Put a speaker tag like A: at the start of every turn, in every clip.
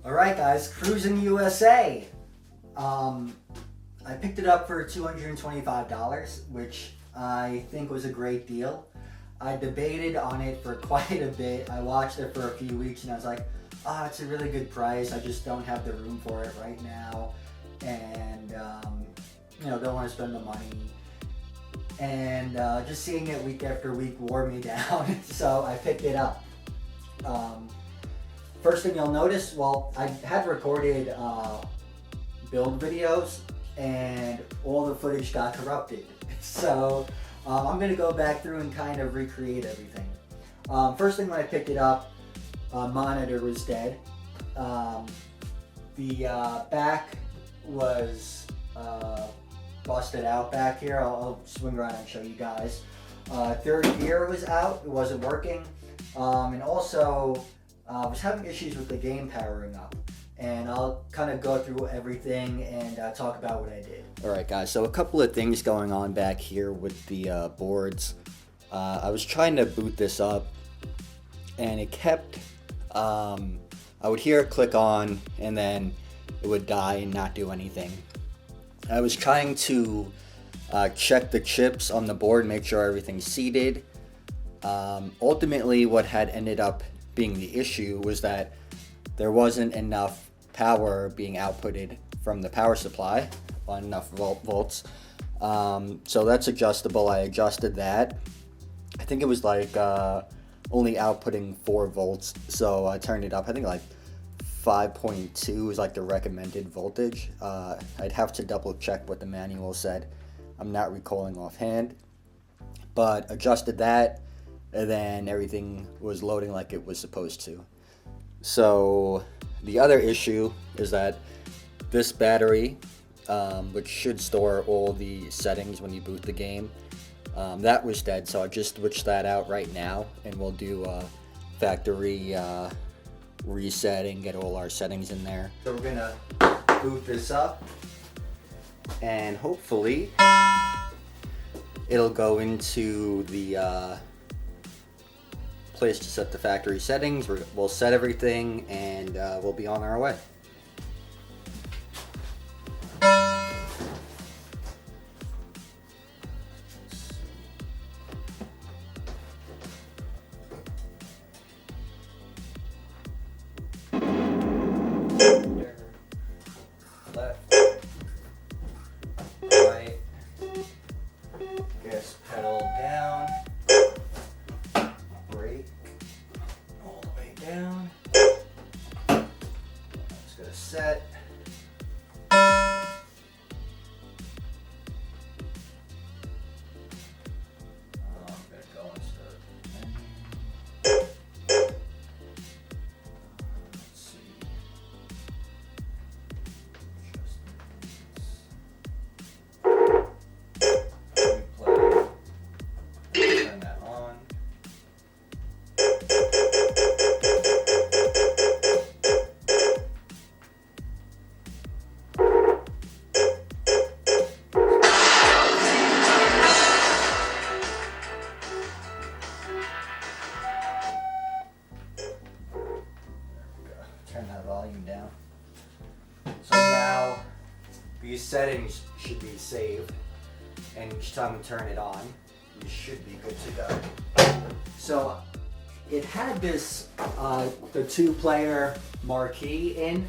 A: Alright guys, Cruisin USA. I picked it up for $225, which I think was a great deal. I debated on it for quite a bit. I watched it for a few weeks and I was like, it's a really good price. I just don't have the room for it right now. And, don't want to spend the money. And just seeing it week after week wore me down, so I picked it up. First thing you'll notice, I had recorded build videos and all the footage got corrupted. So I'm going to go back through and kind of recreate everything. First thing when I picked it up, monitor was dead. The back was busted out back here. I'll swing around and show you guys. Third gear was out, it wasn't working. And also I was having issues with the game powering up. And I'll kind of go through everything and talk about what I did. Alright guys, so a couple of things going on back here with the boards. I was trying to boot this up and it kept, I would hear it click on and then it would die and not do anything. I was trying to check the chips on the board, make sure everything's seated. Ultimately what had ended up being the issue was that there wasn't enough power being outputted from the power supply on enough volts. So that's adjustable. I adjusted that. I think it was like only outputting 4 volts, so I turned it up. I think like 5.2 is like the recommended voltage. I'd have to double check what the manual said. I'm not recalling offhand, but adjusted that and then everything was loading like it was supposed to. So the other issue is that this battery, which should store all the settings when you boot the game, that was dead. So I just switched that out right now and we'll do a factory reset and get all our settings in there. So we're gonna boot this up and hopefully it'll go into the place to set the factory settings. We'll set everything and we'll be on our way. Left, right, gas pedal down, brake all the way down. Just gonna set. I'm gonna go and start the menu. Let's see. Replay. Turn that on. Turn that volume down. So now these settings should be saved, and each time we turn it on, you should be good to go. So it had this the 2-player marquee in,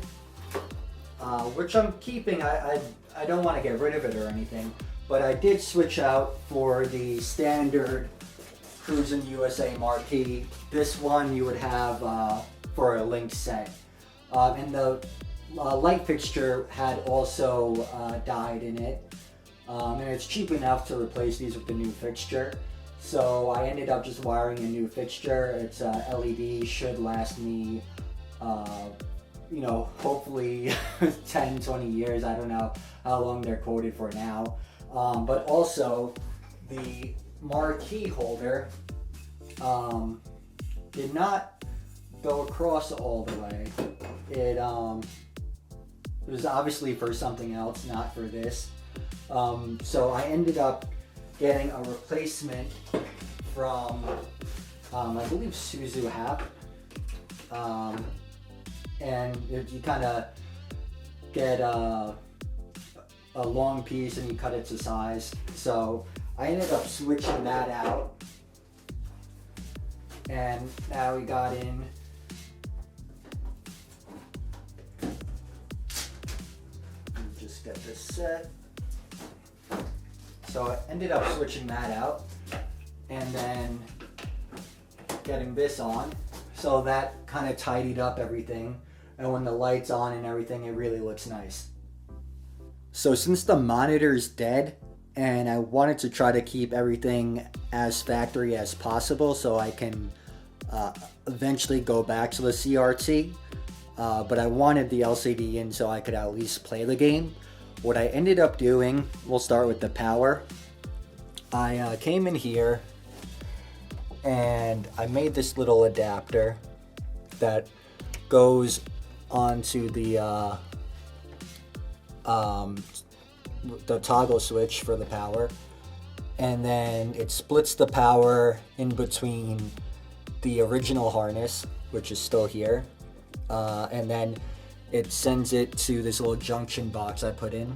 A: which I'm keeping. I don't want to get rid of it or anything, but I did switch out for the standard Cruisin USA marquee. This one you would have for a linked set. And the light fixture had also died in it. And it's cheap enough to replace these with the new fixture. So I ended up just wiring a new fixture. It's LED, should last me, hopefully 10, 20 years. I don't know how long they're quoted for now. But also the marquee holder did not go across all the way. It was obviously for something else, not for this. So I ended up getting a replacement from I believe Suzu Hap. and you kind of get a long piece and you cut it to size. So I ended up switching that out, and now we got in just get this set. So I ended up switching that out and then getting this on, so that kind of tidied up everything, and when the light's on and everything, it really looks nice. So since the monitor is dead and I wanted to try to keep everything as factory as possible so I can eventually go back to the CRT, but I wanted the LCD in so I could at least play the game. What I ended up doing, we'll start with the power. I came in here and I made this little adapter that goes onto the toggle switch for the power, and then it splits the power in between the original harness, which is still here, and then it sends it to this little junction box I put in,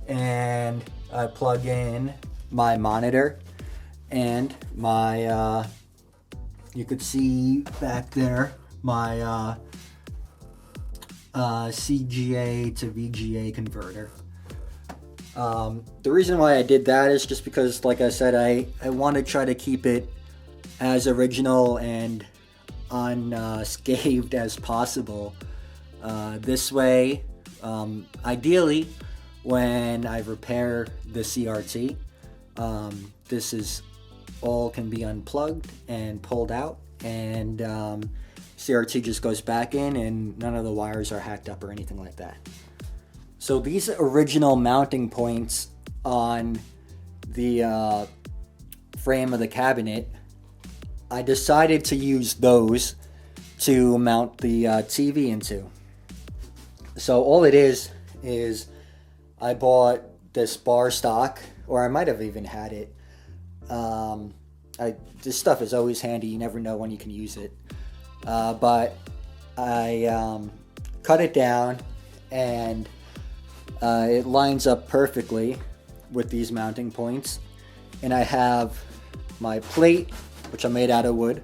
A: and I plug in my monitor and my you could see back there my CGA to VGA converter. The reason why I did that is just because, like I said, I want to try to keep it as original and unscathed as possible. This way, ideally, when I repair the CRT, this is all can be unplugged and pulled out, and CRT just goes back in and none of the wires are hacked up or anything like that. So these original mounting points on the frame of the cabinet, I decided to use those to mount the TV into. So all it is I bought this bar stock, or I might have even had it. This stuff is always handy, you never know when you can use it. But I cut it down, and it lines up perfectly with these mounting points. And I have my plate, which I made out of wood,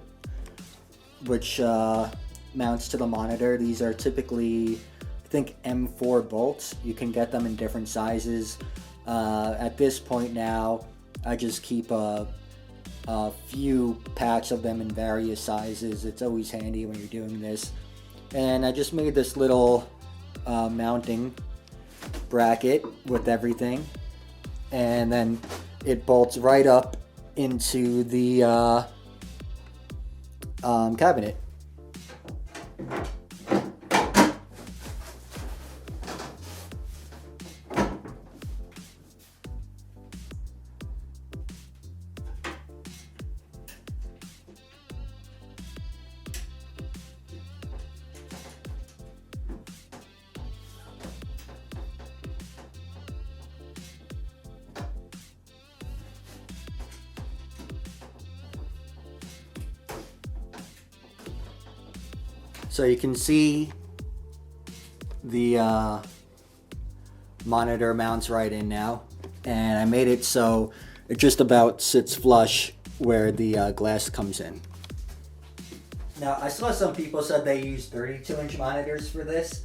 A: which mounts to the monitor. These are typically, I think, M4 bolts. You can get them in different sizes. At this point now, I just keep a few packs of them in various sizes. It's always handy when you're doing this. And I just made this little mounting bracket with everything, and then it bolts right up into the cabinet. So you can see the monitor mounts right in now, and I made it so it just about sits flush where the glass comes in. Now, I saw some people said they use 32-inch monitors for this.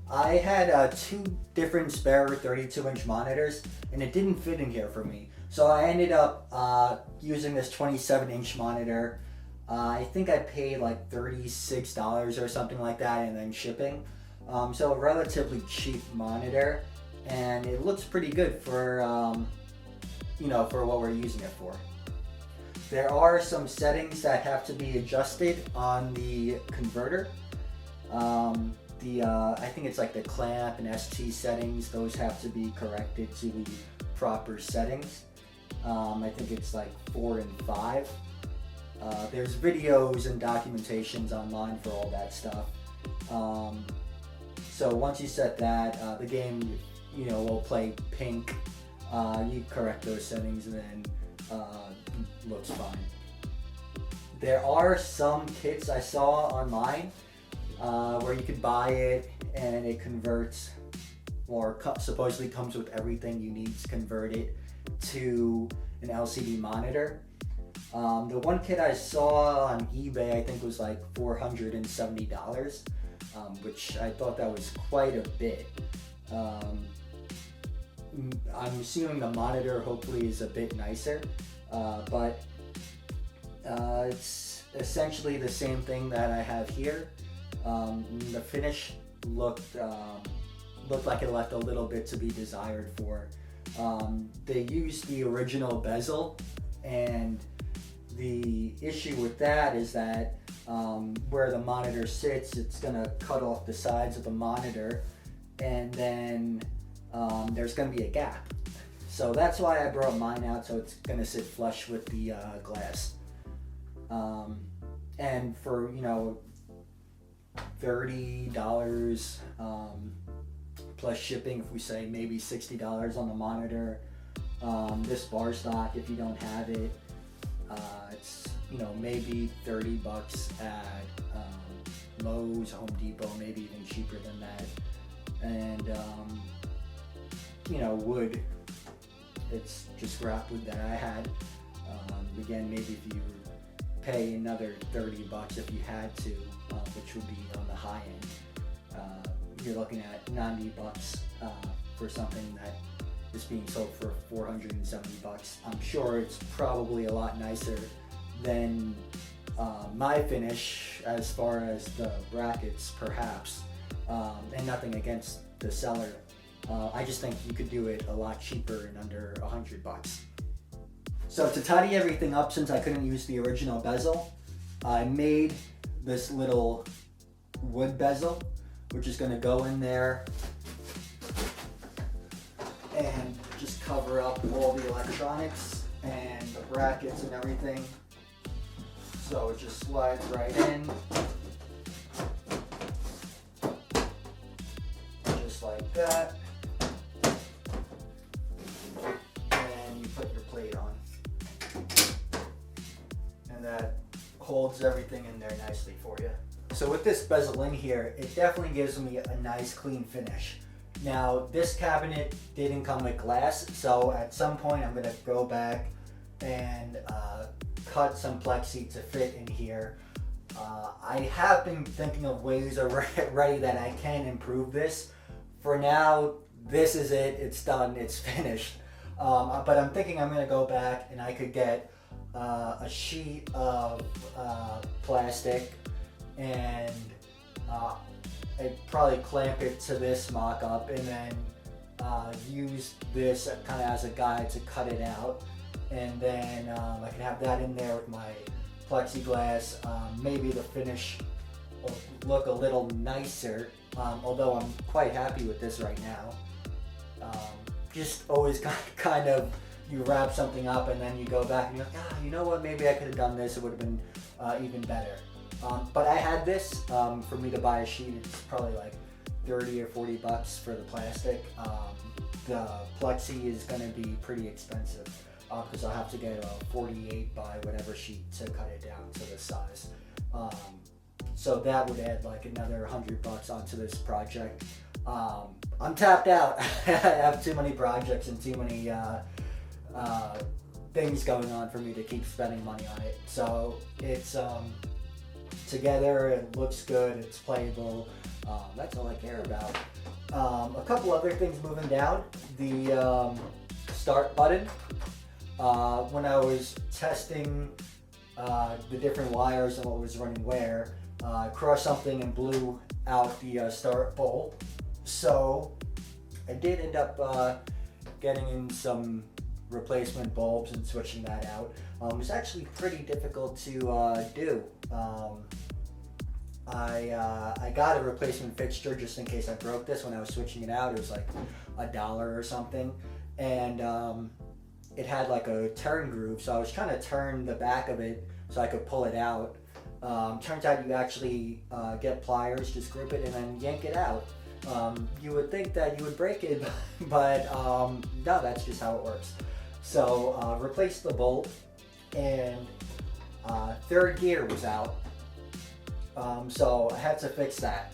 A: I had 2 different spare 32-inch monitors, and it didn't fit in here for me. So I ended up using this 27-inch monitor. I think I paid like $36 or something like that, and then shipping. So a relatively cheap monitor, and it looks pretty good for for what we're using it for. There are some settings that have to be adjusted on the converter. I think it's like the clamp and ST settings. Those have to be corrected to the proper settings. I think it's like 4 and 5. There's videos and documentations online for all that stuff. So once you set that, the game, will play pink. You correct those settings, and then looks fine. There are some kits I saw online where you could buy it and it converts, or supposedly comes with everything you need to convert it to an LCD monitor. The one kit I saw on eBay, I think was like $470, which I thought that was quite a bit. I'm assuming the monitor hopefully is a bit nicer, but it's essentially the same thing that I have here. The finish looked like it left a little bit to be desired for. They used the original bezel, and the issue with that is that where the monitor sits, it's gonna cut off the sides of the monitor, and then there's gonna be a gap. So that's why I brought mine out, so it's gonna sit flush with the glass. And for, you know, $30 plus shipping, if we say maybe $60 on the monitor, this bar stock, if you don't have it, it's, you know, maybe $30 at Lowe's, Home Depot, maybe even cheaper than that. And you know, wood, it's just scrap wood that I had. Again, maybe if you pay another $30 if you had to, which would be on the high end, you're looking at $90 for something that is being sold for $470. I'm sure it's probably a lot nicer than my finish as far as the brackets, perhaps, and nothing against the seller. I just think you could do it a lot cheaper and under $100. So to tidy everything up, since I couldn't use the original bezel, I made this little wood bezel, which is going to go in there and just cover up all the electronics and the brackets and everything. So it just slides right in, just like that. And you put your plate on. And that holds everything in there nicely for you. So with this bezel in here, it definitely gives me a nice clean finish. Now, this cabinet didn't come with glass, so at some point I'm going to go back and cut some plexi to fit in here. I have been thinking of ways already that I can improve this. For now, this is it, it's done, it's finished. But I'm thinking I'm going to go back and I could get a sheet of plastic, and I'd probably clamp it to this mock-up, and then use this kind of as a guide to cut it out. And then I can have that in there with my plexiglass. Maybe the finish will look a little nicer, although I'm quite happy with this right now. Just always kind of, you wrap something up and then you go back and you're like, you know what, maybe I could have done this, it would have been even better. But I had this, for me to buy a sheet, it's probably like $30 or $40 for the plastic. The plexi is going to be pretty expensive, because I'll have to get a 48 by whatever sheet to cut it down to this size. So that would add like another $100 onto this project. I'm tapped out. I have too many projects and too many things going on for me to keep spending money on it. So it's together, it looks good, it's playable. That's all I care about. A couple other things moving down. The start button. When I was testing the different wires and what was running where, I crushed something and blew out the start bolt. So I did end up getting in some replacement bulbs and switching that out. It was actually pretty difficult to do. I got a replacement fixture just in case I broke this when I was switching it out. It was like $1 or something, and it had like a turn groove, so I was trying to turn the back of it so I could pull it out. Turns out you actually get pliers, just grip it and then yank it out. You would think that you would break it, but no, that's just how it works. So replaced the bolt, and third gear was out. So I had to fix that.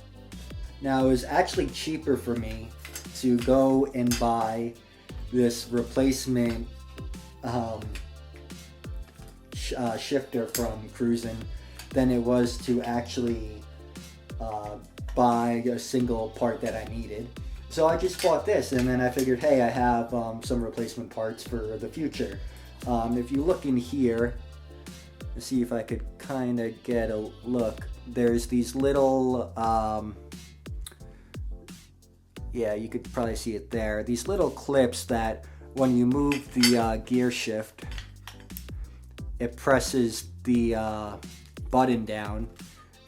A: Now it was actually cheaper for me to go and buy this replacement shifter from Cruisin than it was to actually buy a single part that I needed. So I just bought this, and then I figured, hey, I have some replacement parts for the future. If you look in here, let's see if I could kind of get a look. There's these little, yeah, you could probably see it there. These little clips that when you move the gear shift, it presses the button down,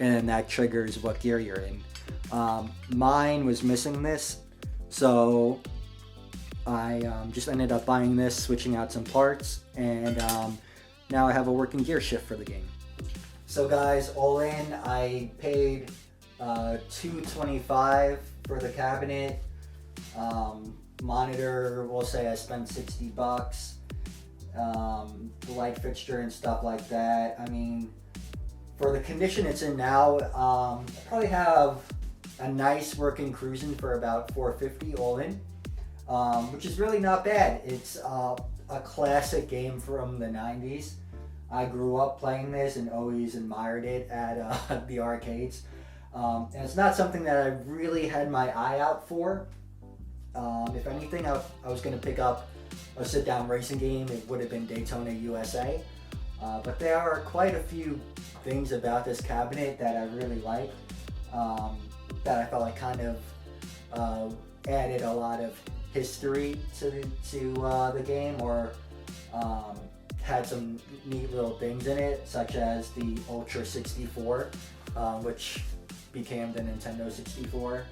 A: and then that triggers what gear you're in. Mine was missing this, so I just ended up buying this, switching out some parts, and now I have a working gear shift for the game. So guys, all in, I paid $225 for the cabinet. Monitor, we'll say I spent $60. The light fixture and stuff like that. I mean, for the condition it's in now, I probably have a nice working Cruisin for about $450 all in, which is really not bad. It's a classic game from the 90s. I grew up playing this and always admired it at the arcades. And it's not something that I really had my eye out for. If anything, I was going to pick up a sit-down racing game. It would have been Daytona USA. But there are quite a few things about this cabinet that I really liked, that I felt like kind of added a lot of history to the game, or had some neat little things in it, such as the Ultra 64, which became the Nintendo 64.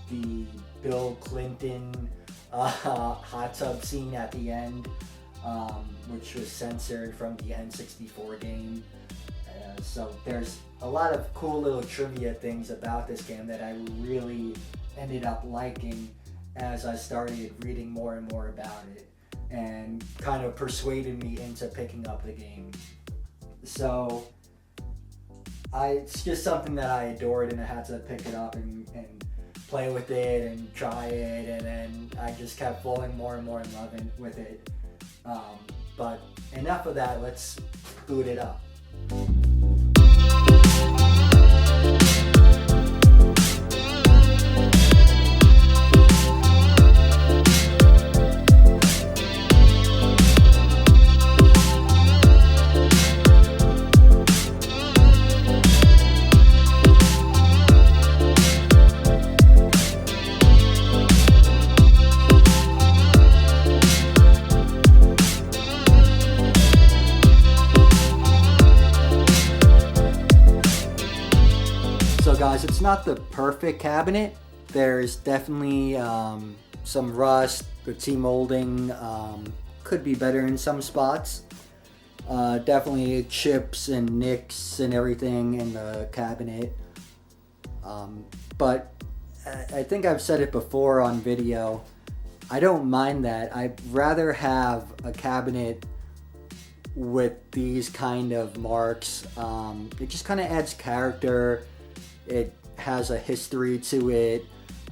A: The Bill Clinton hot tub scene at the end, which was censored from the N64 game. So there's a lot of cool little trivia things about this game that I really ended up liking as I started reading more and more about it, and kind of persuaded me into picking up the game. So it's just something that I adored, and I had to pick it up and play with it and try it, and then I just kept falling more and more in love with it. But enough of that, let's boot it up. So guys, it's not the perfect cabinet. There's definitely some rust. The T-molding could be better in some spots. Definitely chips and nicks and everything in the cabinet. But I think I've said it before on video. I don't mind that. I'd rather have a cabinet with these kind of marks. It just kind of adds character. It has a history to it.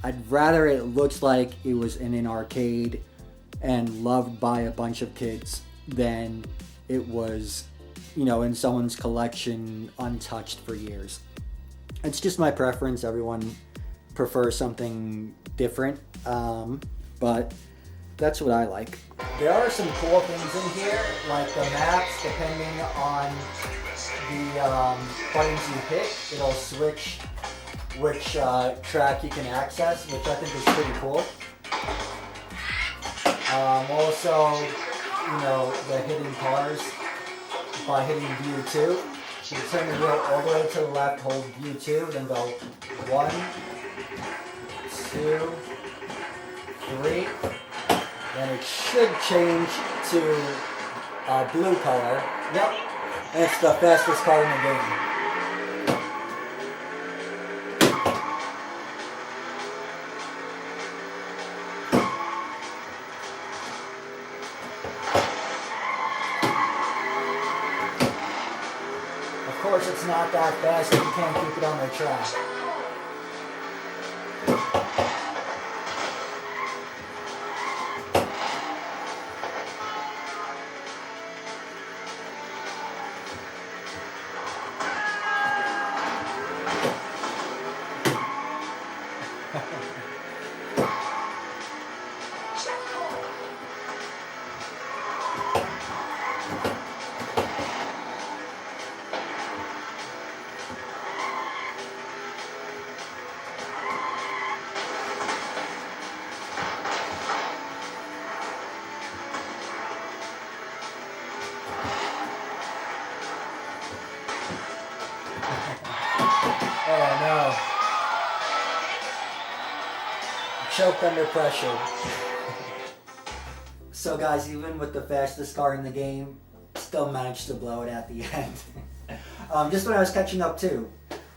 A: I'd rather it looks like it was in an arcade and loved by a bunch of kids than it was, in someone's collection untouched for years. It's just my preference. Everyone prefers something different, but that's what I like. There are some cool things in here, like the maps. Depending on the buttons you hit, it'll switch which track you can access, which I think is pretty cool. Also, the hidden cars by hitting view 2. You turn the wheel all the way to the left, hold view 2, then go 1, 2, 3. Then it should change to blue color. Yep, and it's the fastest car in the game. Of course, it's not it that fast, and you can't keep it on the track. Oh no. Choked under pressure. So guys, even with the fastest car in the game, still managed to blow it at the end. Just when I was catching up too.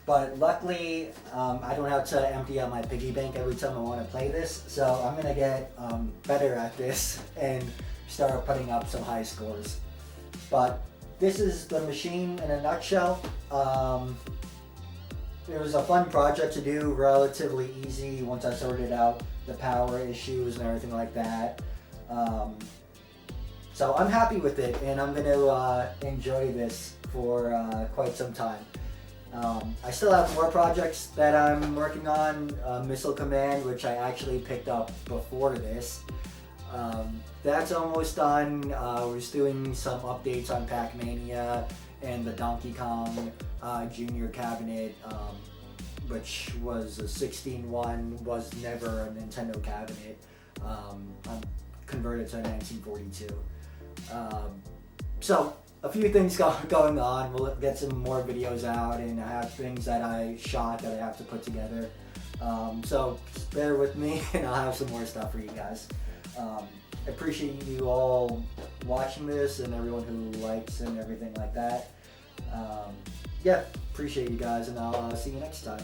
A: But luckily, I don't have to empty out my piggy bank every time I want to play this. So I'm going to get better at this and start putting up some high scores. But this is the machine in a nutshell. It was a fun project to do, relatively easy once I sorted out the power issues and everything like that. So I'm happy with it, and I'm going to enjoy this for quite some time. I still have more projects that I'm working on. Missile Command, which I actually picked up before this. That's almost done. We're just doing some updates on Pac-Mania and the Donkey Kong Junior cabinet, which was a 16-1, was never a Nintendo cabinet. I'm converted to a 1942. So a few things going on. We'll get some more videos out, and I have things that I shot that I have to put together. So just bear with me, and I'll have some more stuff for you guys. I appreciate you all watching this and everyone who likes and everything like that. Yeah, appreciate you guys, and I'll see you next time.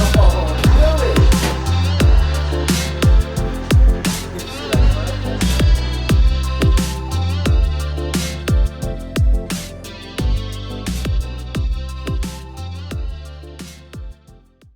A: Oh,